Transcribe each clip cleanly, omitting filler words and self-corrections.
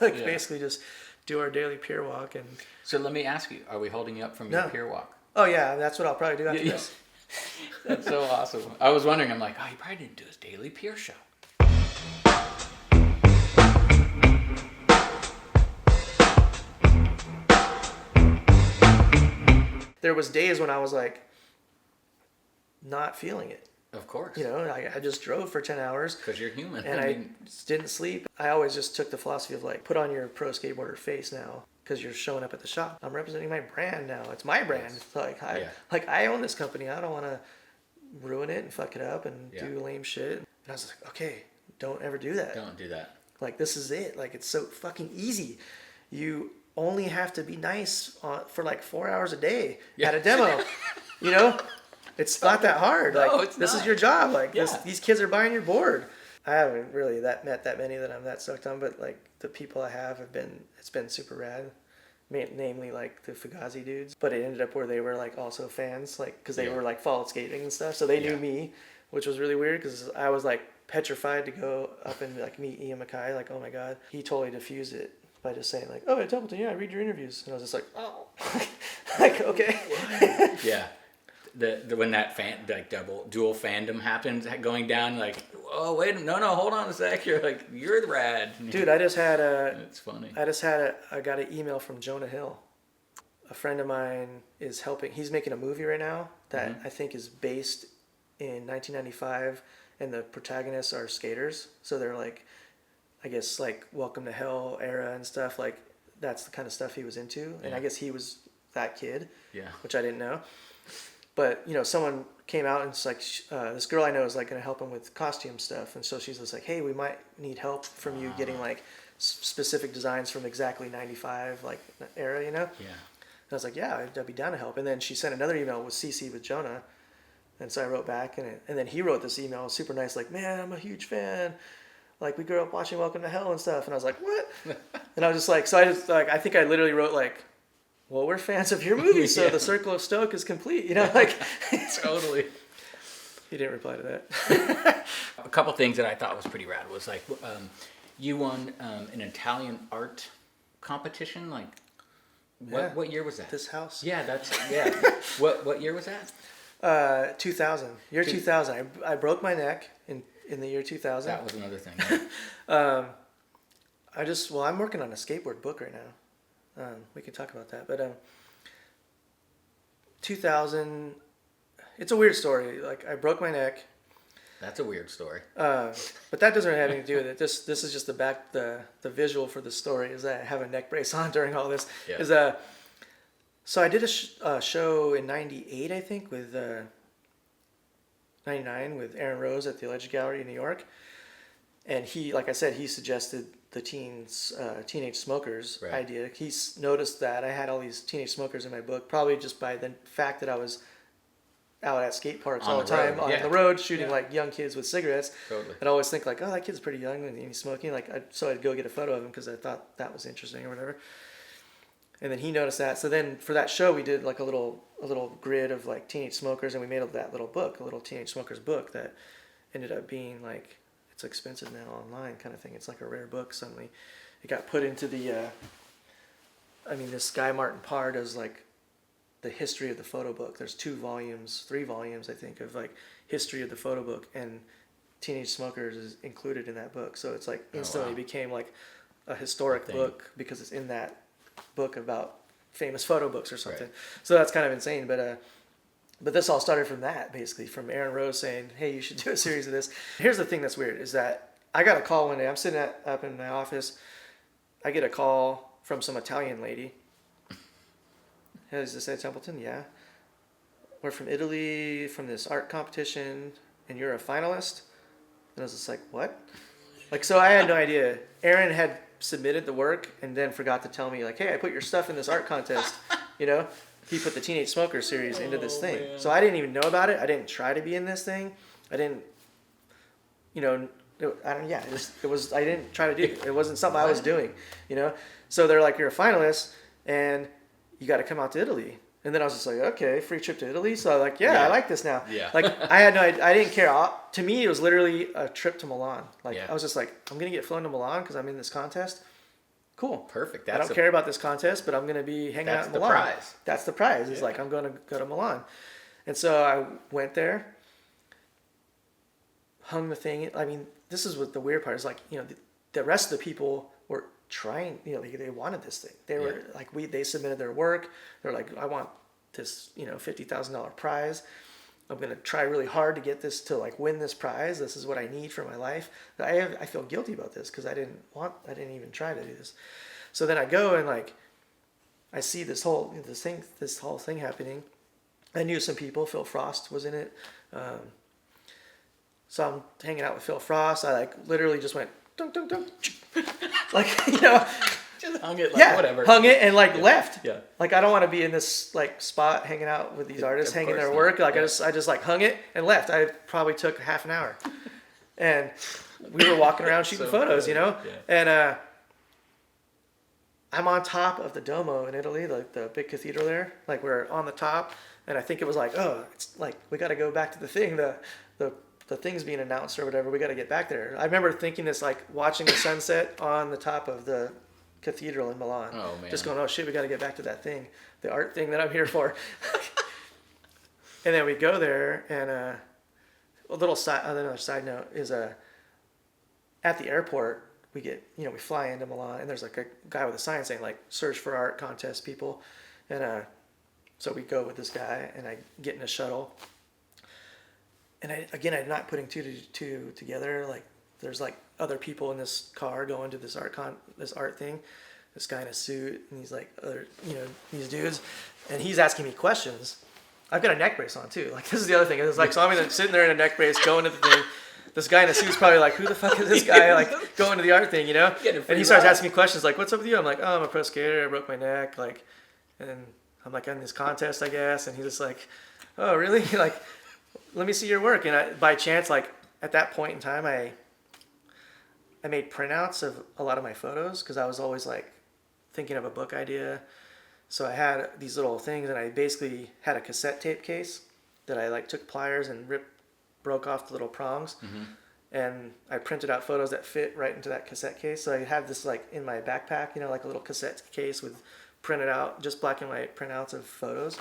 like basically just do our daily pier walk. And so let me ask you, are we holding you up from your pier walk? Oh yeah, that's what I'll probably do after this. That's so awesome. I was wondering, I'm like, he probably didn't do his daily pier show. There was days when I was like not feeling it. Of course. I just drove for 10 hours. Because you're human. And I didn't sleep. I always just took the philosophy of like, put on your pro skateboarder face now because you're showing up at the shop. I'm representing my brand now. It's my brand. Yes. I own this company. I don't want to ruin it and fuck it up and do lame shit. And I was like, okay, don't ever do that. Don't do that. Like, this is it. Like, it's so fucking easy. You only have to be nice for like 4 hours a day at a demo. It's not that hard. No, like, this is your job. Like, these kids are buying your board. I haven't really met that many that I'm that stoked on, but like the people I have it's been super rad. Namely like the Fugazi dudes. But it ended up where they were like also fans, like, because they were like fall skating and stuff. So they knew me, which was really weird because I was like petrified to go up and like meet Ian MacKay. Like, oh my God. He totally diffused it by just saying like, oh, Ed Templeton, I read your interviews. And I was just like, oh, like, okay. Yeah. When that dual fandom happened going down, like, oh wait, no, hold on a sec, you're the rad. Dude, I just had it's funny. I got an email from Jonah Hill. A friend of mine is helping. He's making a movie right now that I think is based in 1995, and the protagonists are skaters. So they're like, I guess like Welcome to Hell era and stuff. Like that's the kind of stuff he was into, and I guess he was that kid. Yeah. Which I didn't know. But, someone came out and it's like, this girl I know is like going to help him with costume stuff. And so she's just like, hey, we might need help from you getting like specific designs from exactly 95 like era, Yeah. And I was like, yeah, I'd be down to help. And then she sent another email with CC with Jonah. And so I wrote back and then he wrote this email super nice, like, man, I'm a huge fan. Like we grew up watching Welcome to Hell and stuff. And I was like, what? And I was just like, so I think I literally wrote like, well, we're fans of your movie, so the circle of stoke is complete. Like totally. He didn't reply to that. A couple things that I thought was pretty rad was like you won an Italian art competition. Like what year was that? This house. Yeah, What year was that? 2000. Year 2000. I broke my neck in the year 2000. That was another thing. Yeah. I'm working on a skateboard book right now. We can talk about that, but 2000. It's a weird story. Like I broke my neck. That's a weird story. But that doesn't have anything to do with it. This is just the visual for the story is that I have a neck brace on during all this. Yeah. So I did a show in '98, I think, with '99 with Aaron Rose at the Alleged Gallery in New York, and he, like I said, he suggested the teenage smokers idea. He's noticed that I had all these teenage smokers in my book, probably just by the fact that I was out at skate parks all the time on the road shooting like young kids with cigarettes. Totally. I'd always think like, oh, that kid's pretty young and he's smoking. So I'd go get a photo of him because I thought that was interesting or whatever. And then he noticed that. So then for that show, we did like a little grid of like teenage smokers, and we made that little book, a little teenage smokers book that ended up being like, it's expensive now online kind of thing. It's like a rare book. Suddenly it got put into the, this guy Martin Parr does like the history of the photo book. There's 3 volumes, I think, of like history of the photo book, and Teenage Smokers is included in that book. So it's like instantly became like a historic book because it's in that book about famous photo books or something. Right. So that's kind of insane. But this all started from that, basically, from Aaron Rose saying, hey, you should do a series of this. Here's the thing that's weird, is that I got a call one day. I'm sitting up in my office. I get a call from some Italian lady. Hey, is this Ed Templeton? Yeah. We're from Italy, from this art competition, and you're a finalist? And I was just like, what? Like, so I had no idea. Aaron had submitted the work and then forgot to tell me, like, hey, I put your stuff in this art contest, He put the Teenage Smoker series into this thing. Man. So I didn't even know about it. I didn't try to be in this thing. I didn't, I didn't try to do it. It wasn't something I was doing, So they're like, you're a finalist and you got to come out to Italy. And then I was just like, okay, free trip to Italy. So I'm like, I like this now. Yeah. Like I didn't care. To me, it was literally a trip to Milan. Like I was just like, I'm going to get flown to Milan because I'm in this contest. cool. Perfect. I don't care about this contest, but I'm going to be hanging out in Milan. Prize. That's the prize. It's like, I'm going to go to Milan. And so I went there, hung the thing. I mean, this is what the weird part is, like, you know, the rest of the people were trying, you know, they wanted this thing. They were like, they submitted their work. They're like, I want this, you know, $50,000 prize. I'm going to try really hard to get this, to like win this prize. This is what I need for my life. I feel guilty about this because I didn't even try to do this. So then I go and like, I see this whole thing happening. I knew some people. Phil Frost was in it. So I'm hanging out with Phil Frost. I like literally just went dunk dunk dunk, like, you know, just hung it, like, whatever. Hung it and like left. Yeah. Like, I don't want to be in this like spot hanging out with these artists, hanging their work. Like, I just like hung it and left. I probably took half an hour, and we were walking around shooting photos, you know, and I'm on top of the Duomo in Italy, like the big cathedral there. Like, we're on the top, and I think it was like, oh, it's like we got to go back to the thing. The thing's being announced or whatever. We got to get back there. I remember thinking this, like watching the sunset on the top of the cathedral in Milan. Oh man! Just going, oh shit, we got to get back to that thing, the art thing that I'm here for. And then we go there, and another side note is at the airport we fly into Milan, and there's like a guy with a sign saying like search for art contest people, and so we go with this guy, and I get in a shuttle. And I'm not putting two together. Like, there's like other people in this car going to this art thing. This guy in a suit, and he's like these dudes, and he's asking me questions. I've got a neck brace on too. Like, this is the other thing. It's like, so I'm sitting there in a neck brace going to the thing. This guy in a suit's probably like, who the fuck is this guy? Like, going to the art thing, you know? And he starts asking me questions like, what's up with you? I'm like, oh, I'm a pro skater. I broke my neck. Like, and I'm like, on this contest, I guess. And he's just like, oh, really? Like, let me see your work. And by chance, like at that point in time, I made printouts of a lot of my photos because I was always like thinking of a book idea. So I had these little things, and I basically had a cassette tape case that I like took pliers and broke off the little prongs. Mm-hmm. And I printed out photos that fit right into that cassette case. So I have this like in my backpack, you know, like a little cassette case with printed out, just black and white printouts of photos.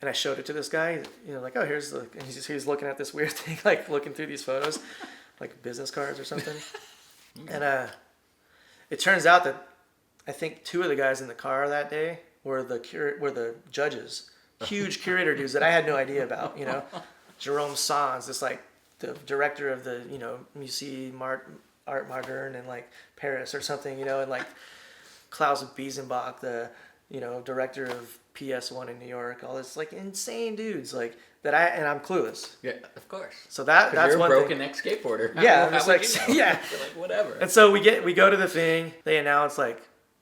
And I showed it to this guy, you know, like, oh, here's the, and he's looking at this weird thing, like looking through these photos, like business cards or something. And it turns out that I think two of the guys in the car that day were the judges, huge curator dudes that I had no idea about, you know. Jerome Sans, this like the director of the, you know, Musée Art Moderne in like Paris or something, you know, and like Klaus Biesenbach, the, you know, director of PS1 in New York, all this like insane dudes like that I'm clueless. Yeah, of course. So that's you're one a broken thing. neck skateboarder. Yeah, I'm just like, you know? yeah, You're like, whatever. And so we go to the thing. They announce like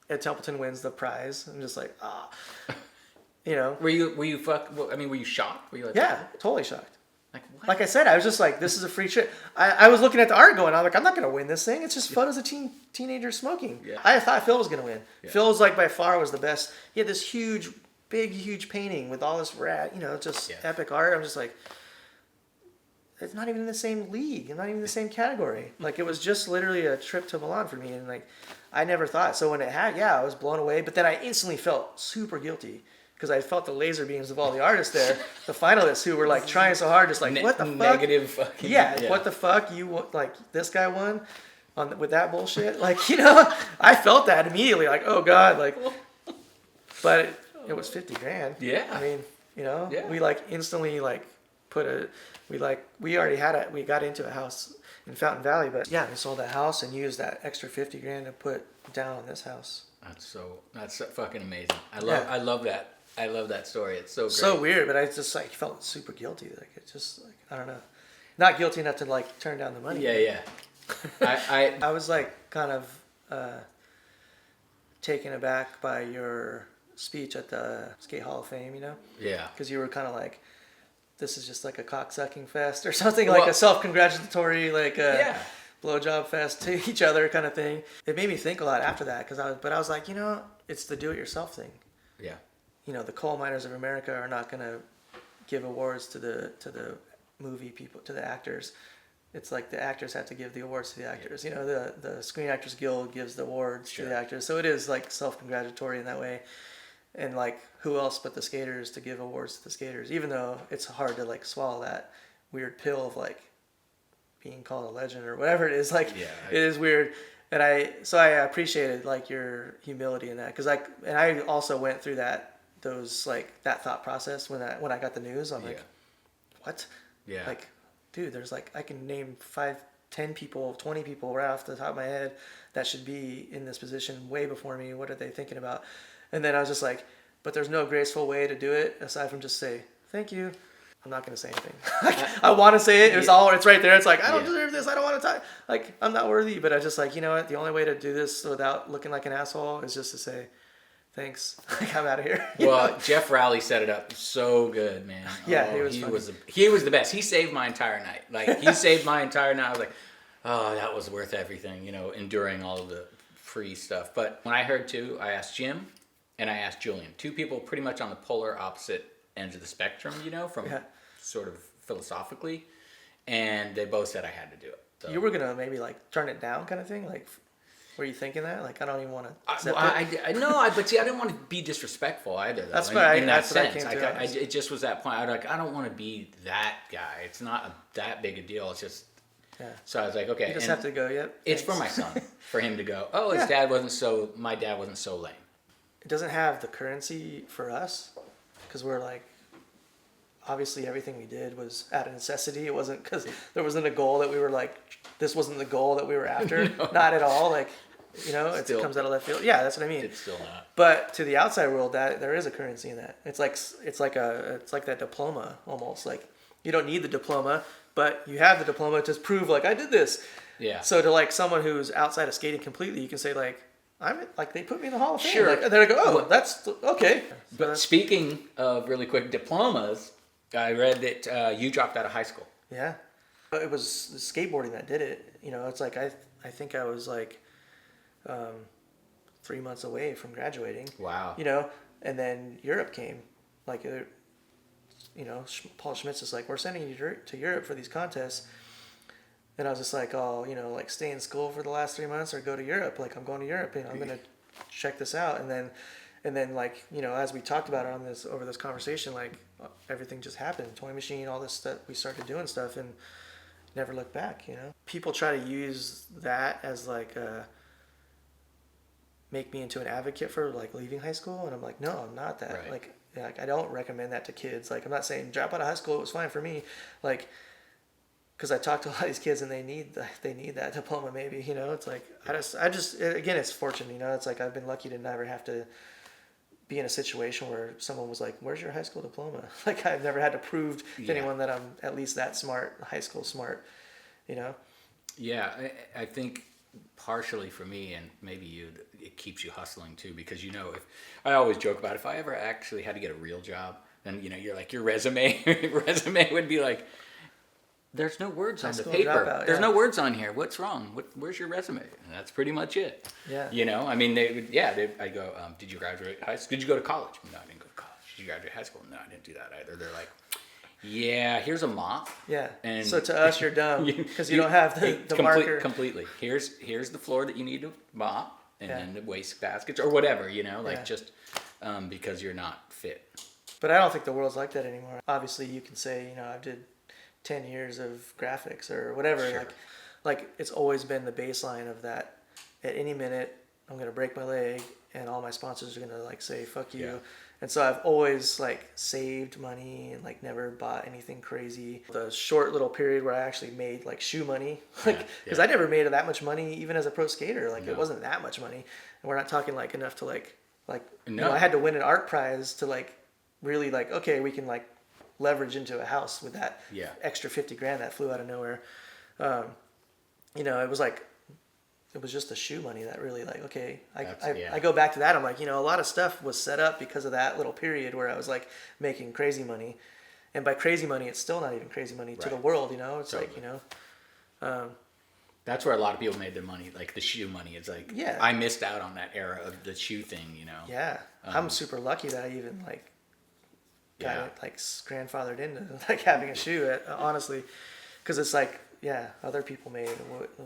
Ed Templeton wins the prize. I'm just like, you know. Were you shocked? Were you like, yeah, totally shocked. Like, what? Like I said, I was just like, this is a free trip. I was looking at the art going, I'm like, I'm not going to win this thing. It's just photos of teenagers smoking. Yeah. I thought Phil was going to win. Yeah. Phil's like by far was the best. He had this huge painting with all this epic art. I'm just like, it's not even in the same league. I'm not even in the same category. Like, it was just literally a trip to Milan for me. And like, I never thought. So when it had, I was blown away. But then I instantly felt super guilty. Because I felt the laser beams of all the artists there, the finalists who were like trying so hard, just like, what the fuck? Negative fucking. Yeah, what the fuck? Like, this guy won with that bullshit? Like, you know, I felt that immediately, like, oh God, like, but it was $50,000. Yeah. I mean, you know, we like instantly like we got into a house in Fountain Valley, but yeah, we sold that house and used that extra $50,000 to put down on this house. That's fucking amazing. I love that. I love that story. It's so great. So weird, but I just like felt super guilty. Like, it just like, I don't know, not guilty enough to like turn down the money. Yeah. I was like kind of taken aback by your speech at the Skate Hall of Fame, you know? Yeah. Because you were kind of like, this is just like a cocksucking fest or something, like a self-congratulatory, like a blowjob fest to each other kind of thing. It made me think a lot after that, but I was like, you know, it's the do-it-yourself thing. Yeah. You know, the coal miners of America are not going to give awards to the movie people, to the actors. it's like the actors have to give the awards to the actors. You know, the Screen Actors Guild gives the awards to the actors. So it is like self-congratulatory in that way. And like, who else but the skaters to give awards to the skaters? Even though it's hard to like swallow that weird pill of like being called a legend or whatever it is. Like, it is weird. And I appreciated like your humility in that, because I also went through that thought process when I got the news. I'm like, what? Yeah. Like, dude, there's like, I can name 5, 10 people, 20 people right off the top of my head that should be in this position way before me. What are they thinking about? And then I was just like, but there's no graceful way to do it aside from just say, thank you. I'm not going to say anything. I want to say it. It's right there. It's like, I don't deserve this. I don't want to talk. Like, I'm not worthy. But I just like, you know what? The only way to do this without looking like an asshole is just to say, thanks. Like, I'm out of here. Well, Jeff Rowley set it up so good, man. Yeah, he was the best. He saved my entire night. Like, he saved my entire night. I was like, oh, that was worth everything, you know, enduring all of the free stuff. But when I heard too, I asked Jim and I asked Julian. 2 people pretty much on the polar opposite ends of the spectrum, you know, from sort of philosophically. And they both said I had to do it. So. You were going to maybe like turn it down kind of thing? Like, were you thinking that? Like, I don't even want to accept it? But see, I didn't want to be disrespectful either. Though, that's right. In that sense. What I came to. It just was that point. I was like, I don't want to be that guy. It's not that big a deal. It's just... Yeah. So I was like, okay. You just have to go, yep. It's for my son. For him to go, my dad wasn't so lame. It doesn't have the currency for us because we're like, obviously everything we did was out of necessity. It wasn't because there wasn't a goal that we were like, this wasn't the goal that we were after. No. Not at all. Like, you know, it comes out of left field. Yeah, that's what I mean. It's still not. But to the outside world, that there is a currency in that. It's like that diploma almost. Like, you don't need the diploma, but you have the diploma to prove like I did this. Yeah. So to like someone who's outside of skating completely, you can say like, they put me in the Hall of Fame. Sure. Like, and they go, oh, that's okay. But speaking of really quick diplomas, I read that you dropped out of high school. Yeah. It was skateboarding that did it. You know, it's like I think I was like 3 months away from graduating. Wow. You know, and then Europe came. Like, you know, Paul Schmitz is like, we're sending you to Europe for these contests. And I was just like, oh, you know, like stay in school for the last 3 months or go to Europe. Like, I'm going to Europe and I'm going to check this out. And then like, you know, as we talked about it over this conversation, like everything just happened. Toy Machine, all this stuff, we started doing stuff and never looked back, you know. People try to use that as like make me into an advocate for like leaving high school. And I'm like, no, I'm not that. Right. Like I don't recommend that to kids. Like, I'm not saying drop out of high school. It was fine for me. Like, because I talk to a lot of these kids and they need that diploma maybe, you know. It's like, I just again, it's fortunate, you know. It's like I've been lucky to never have to be in a situation where someone was like, where's your high school diploma? Like, I've never had to prove to anyone that I'm at least that smart, high school smart, you know. Yeah, I think partially for me, and maybe you, it keeps you hustling too, because, you know, if I always joke about if I ever actually had to get a real job, then, you know, you're like, your resume would be like, there's no words on the paper. There's no words on here. What's wrong? Where's your resume? And that's pretty much it. Yeah. You know, I mean, I go, did you graduate high school? Did you go to college? No, I didn't go to college. Did you graduate high school? No, I didn't do that either. They're like, yeah, here's a mop. Yeah. And so to us, you're dumb because you don't have the marker. Completely. Here's the floor that you need to mop, and then the waste baskets or whatever, you know, like just because you're not fit. But I don't think the world's like that anymore. Obviously, you can say, you know, I did 10 years of graphics or whatever. Sure. Like it's always been the baseline of that. At any minute, I'm gonna break my leg, and all my sponsors are gonna like say "fuck you." Yeah. And so I've always like saved money and like never bought anything crazy. The short little period where I actually made like shoe money, like because I never made that much money even as a pro skater. Like it wasn't that much money, and we're not talking like enough to like you know, I had to win an art prize to like really like okay, we can like leverage into a house with that extra $50,000 that flew out of nowhere. You know, it was just the shoe money that really like, okay, I go back to that. I'm like, you know, a lot of stuff was set up because of that little period where I was like making crazy money. And by crazy money, it's still not even crazy money to the world, you know, it's like, you know, that's where a lot of people made their money, like the shoe money. It's like, I missed out on that era of the shoe thing, you know? Yeah. I'm super lucky that I even like, got it like grandfathered into like having a shoe honestly, because it's like other people made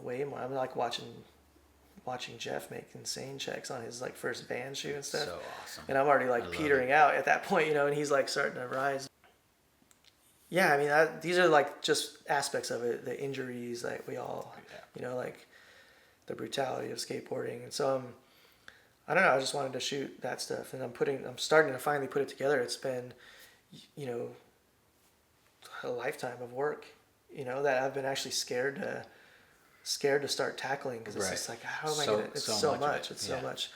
way more. I'm like watching Jeff make insane checks on his like first van shoe and stuff. So awesome. And I'm already like petering out at that point, and he's like starting to rise. Yeah, I mean, these are like just aspects of it. The injuries, like we all, like the brutality of skateboarding, and so I don't know. I just wanted to shoot that stuff, and I'm starting to finally put it together. It's been, a lifetime of work, that I've been actually scared to start tackling, because it's just like, how am I gonna? It's so much. It's so much,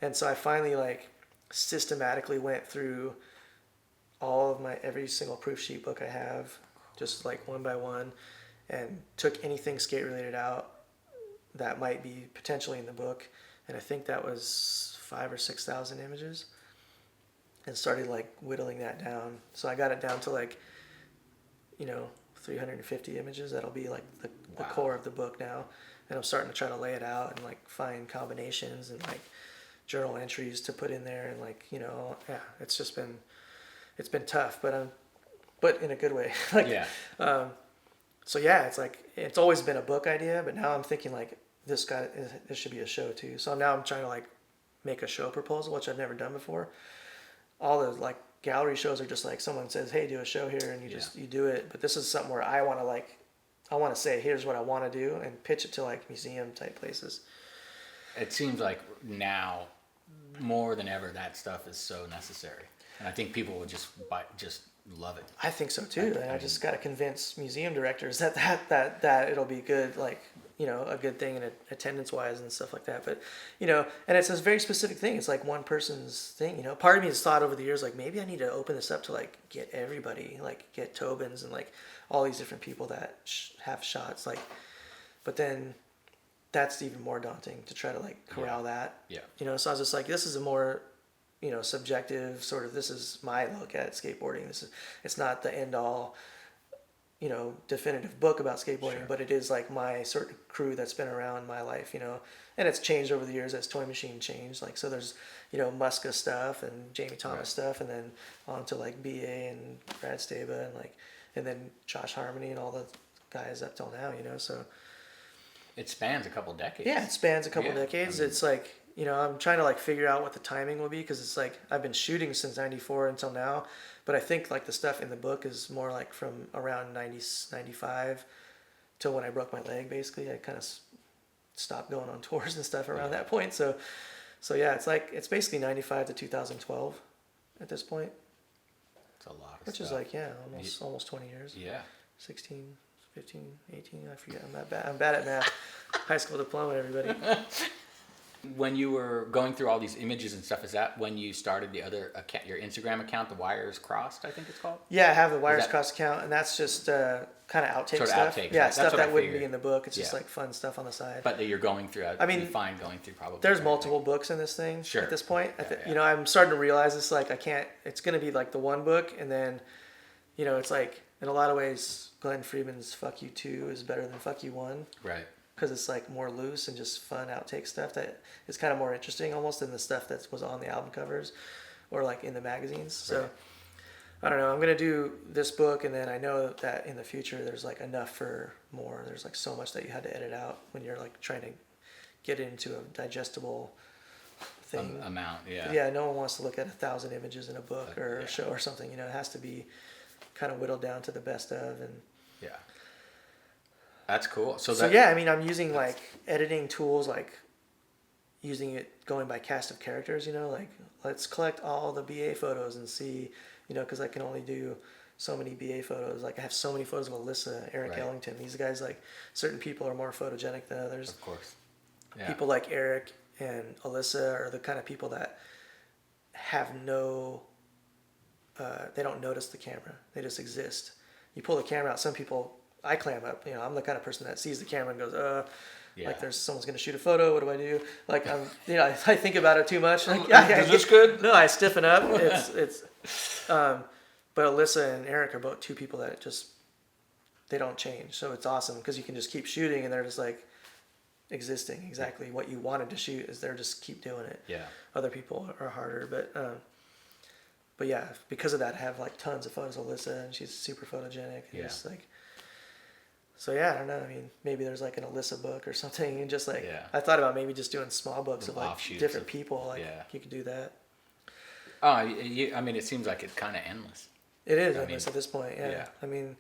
and so I finally like systematically went through all of every single proof sheet book I have, just like one by one, and took anything skate related out that might be potentially in the book, and I think that was 5,000 or 6,000 images, and started like whittling that down. So I got it down to like, 350 images. That'll be like the core of the book now, and I'm starting to try to lay it out and like find combinations and like journal entries to put in there, and like it's just been. It's been tough, but in a good way. So it's like it's always been a book idea, but now I'm thinking like this should be a show too. So now I'm trying to like make a show proposal, which I've never done before. All the like gallery shows are just like someone says, "Hey, do a show here," and you do it. But this is something where I want to say, "Here's what I want to do," and pitch it to like museum type places. It seems like now more than ever that stuff is so necessary. And I think people would just love it. I think so too. I just got to convince museum directors that it'll be good, like a good thing in attendance wise and stuff like that. But and it's a very specific thing. It's like one person's thing. Part of me has thought over the years like maybe I need to open this up to like get everybody, like get Tobins and like all these different people that have shots. Like, but then that's even more daunting to try to like corral that. Yeah. So I was just like, this is a more subjective sort of, this is my look at skateboarding. It's not the end all, definitive book about skateboarding, but it is like my sort of crew that's been around my life, and it's changed over the years as Toy Machine changed. Like, so there's, Muska stuff and Jamie Thomas stuff, and then on to like BA and Brad Staba and then Josh Harmony and all the guys up till now, so. It spans a couple decades. Yeah, it spans a couple decades. I mean, it's like, I'm trying to like figure out what the timing will be, because it's like I've been shooting since '94 until now, but I think like the stuff in the book is more like from around 95 till when I broke my leg. Basically, I kind of stopped going on tours and stuff around that point. So yeah, it's basically 95 to 2012 at this point. It's a lot of stuff. Which is like almost 20 years. Yeah. 16, 15, 18. I forget. I'm bad at math. High school diploma, everybody. When you were going through all these images and stuff, is that when you started the other account, your Instagram account, the Wires Crossed, I think it's called? Yeah, I have the Wires Crossed account, and that's just kind of outtake stuff. Outtakes, yeah, right? Stuff that wouldn't be in the book. It's just like fun stuff on the side. But that you're going through. You find going through probably. There's multiple books in this thing at this point. I'm starting to realize it's like I can't. It's going to be like the one book, and then, it's like in a lot of ways, Glenn Friedman's "Fuck You 2" is better than "Fuck You 1." Right. Because it's like more loose and just fun outtake stuff that is kind of more interesting almost than the stuff that was on the album covers or like in the magazines. So I don't know. I'm going to do this book, and then I know that in the future there's like enough for more. There's like so much that you had to edit out when you're like trying to get it into a digestible thing. Amount, yeah. Yeah, no one wants to look at 1,000 images in a book or a show or something. It has to be kind of whittled down to the best of. And yeah. That's cool. So yeah, I'm using like editing tools, like using it going by cast of characters, like let's collect all the BA photos and see, because I can only do so many BA photos. Like I have so many photos of Alyssa, Eric Ellington. These guys, like certain people are more photogenic than others. Of course. Yeah. People like Eric and Alyssa are the kind of people that have they don't notice the camera. They just exist. You pull the camera out, some people, I clam up. I'm the kind of person that sees the camera and goes, like there's someone's going to shoot a photo. What do I do? Like I think about it too much. Like, is this good? No, I stiffen up. But Alyssa and Eric are both two people that they don't change. So it's awesome because you can just keep shooting and they're just like existing exactly what you wanted to shoot. Is they're just keep doing it. Yeah. Other people are harder, but yeah, because of that, I have like tons of photos of Alyssa, and she's super photogenic. And just like. So yeah, I don't know. I mean, maybe there's like an Alyssa book or something, and just like I Yeah. thought about maybe just doing small books of like Offshoots different of- people. Like yeah. you could do that. Oh, I mean, it seems like it's kind of endless. It is I endless mean, at this point. Yeah. yeah. I mean,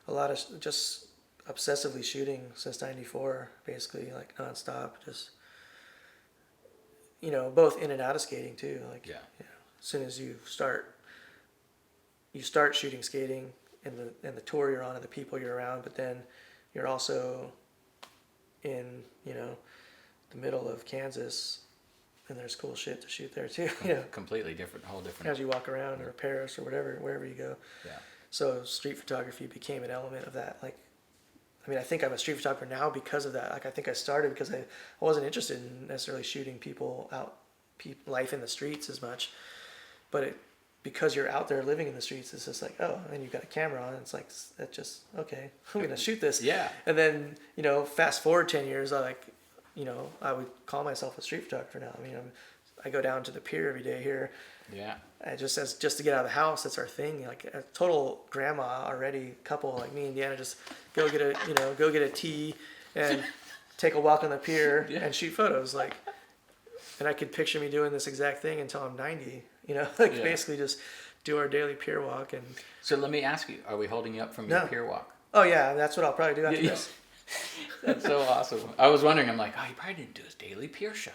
a lot of just obsessively shooting since '94, basically like nonstop. Just both in and out of skating too. Like Yeah. as soon as you start shooting skating and the tour you're on and the people you're around, but then you're also in the middle of Kansas, and there's cool shit to shoot there too. Completely different, whole different. As you walk around or Paris or wherever you go. Yeah. So street photography became an element of that. Like, I mean, I think I'm a street photographer now because of that. Like, I think I started because I wasn't interested in necessarily shooting people out, life in the streets as much, but because you're out there living in the streets, it's just like, oh, and you've got a camera on. It's like, that just, okay, I'm going to shoot this. Yeah. And then, fast forward 10 years, I would call myself a street photographer now. I mean, I go down to the pier every day here. Yeah. Just to get out of the house, that's our thing. Like a total grandma already couple, like me and Deanna, just go get a tea and take a walk on the pier and shoot photos. Like, and I could picture me doing this exact thing until I'm 90. Basically just do our daily pier walk. And So let me ask you: are we holding you up from your No. pier walk? oh yeah, that's what I'll probably do after this. That's so awesome. I was wondering. I'm like, oh, he probably didn't do his daily pier shot.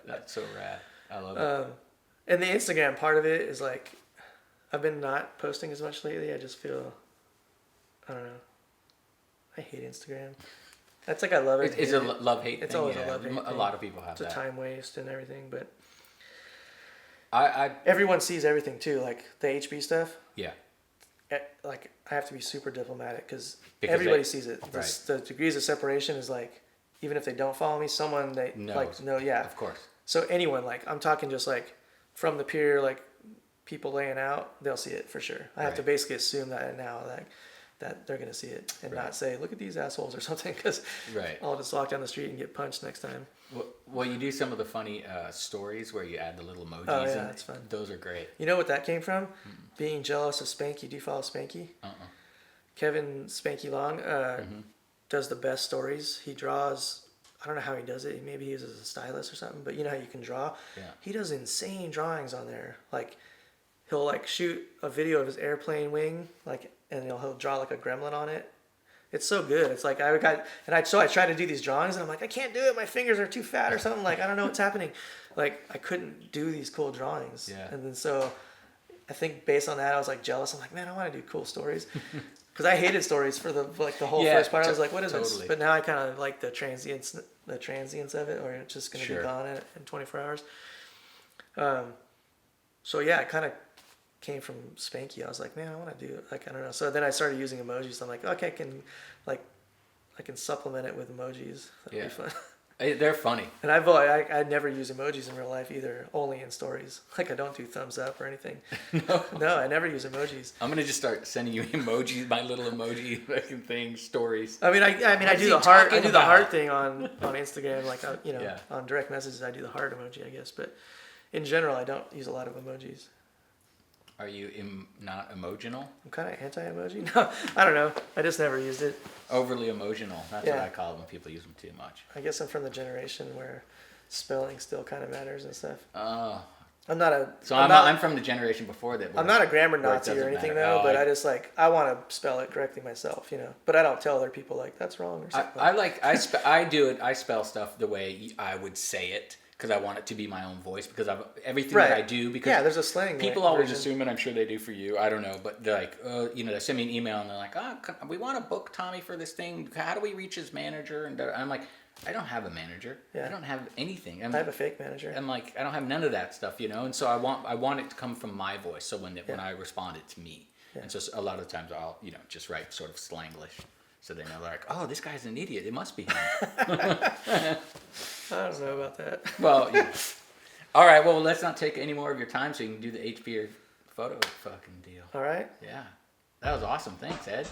That's so rad. I love it. And the Instagram part of it is like, I've been not posting as much lately. I just feel, I don't know. I hate Instagram. That's like I love it. It's a love-hate It's thing. always yeah. a love-hate A thing. lot of people have It's a that. time waste and everything, but I everyone sees everything too. Like the HB stuff. yeah. Like I have to be super diplomatic because Because everybody they- sees it. right. The degrees of separation is like, even if they don't follow me, someone they Knows. yeah. Of course. So anyone, like I'm talking just like from the pier, like people laying out, they'll see it for sure. I have to Right. basically assume that now, that they're gonna see it and Right. not say, look at these assholes or something, because Right. I'll just walk down the street and get punched next time. Well, you do some of the funny stories where you add the little emojis. Oh, yeah, in. that's fun. Those are great. You know what that came from? Being jealous of Spanky. Do you follow Spanky? Kevin Spanky Long does the best stories. He draws. I don't know how he does it. Maybe he uses a stylus or something. But you know how you can draw. Yeah. He does insane drawings on there. Like he'll like shoot a video of his airplane wing, like, and he'll draw like a gremlin on it. It's so good. It's like I try to do these drawings and I'm like, I can't do it. My fingers are too fat or something. Like I don't know what's happening. Like I couldn't do these cool drawings. Yeah. And then so I think based on that, I was like jealous. I'm like, man, I want to do cool stories. Because I hated stories for the whole Yeah, first part. I was like, what is this? totally. But now I kind of like the transience of it, or it's just going to Sure. be gone in 24 hours. So yeah, it kind of came from Spanky. I was like, man, I want to do like, I don't know. So then I started using emojis. I'm like, okay, I can supplement it with emojis. That'd be fun. They're funny. And I never use emojis in real life either, only in stories. Like I don't do thumbs up or anything. No, I never use emojis. I'm gonna just start sending you emojis, my little emoji fucking things, stories. I mean, I What's do he the heart. I talking do the heart about? thing on Instagram, like Yeah. on direct messages. I do the heart emoji, I guess. But in general, I don't use a lot of emojis. Are you not emotional? I'm kind of anti-emoji. No, I don't know. I just never used it. Overly emotional. That's what Yeah. I call it when people use them too much. I guess I'm from the generation where spelling still kind of matters and stuff. Oh. I'm not a. So I'm I'm from the generation before that. I'm not a grammar where it Nazi or doesn't anything matter. though, Oh, but I just like I want to spell it correctly myself, But I don't tell other people like that's wrong or something. I do it. I spell stuff the way I would say it because I want it to be my own voice because everything that I do because yeah, there's a slang. people always version. assume, and I'm sure they do for you. I don't know, but they're like, they send me an email and they're like, we want to book Tommy for this thing. How do we reach his manager? And I'm like, I don't have a manager. Yeah. I don't have anything. I have a fake manager. I'm like, I don't have none of that stuff, And so I want it to come from my voice. So when I respond, it's me. Yeah. And so a lot of times I'll just write sort of Slanglish. So they know, like, oh, this guy's an idiot. It must be him. I don't know about that. Well, all right. Well, let's not take any more of your time so you can do the HB photo fucking deal. All right. Yeah. That was awesome. Thanks, Ed.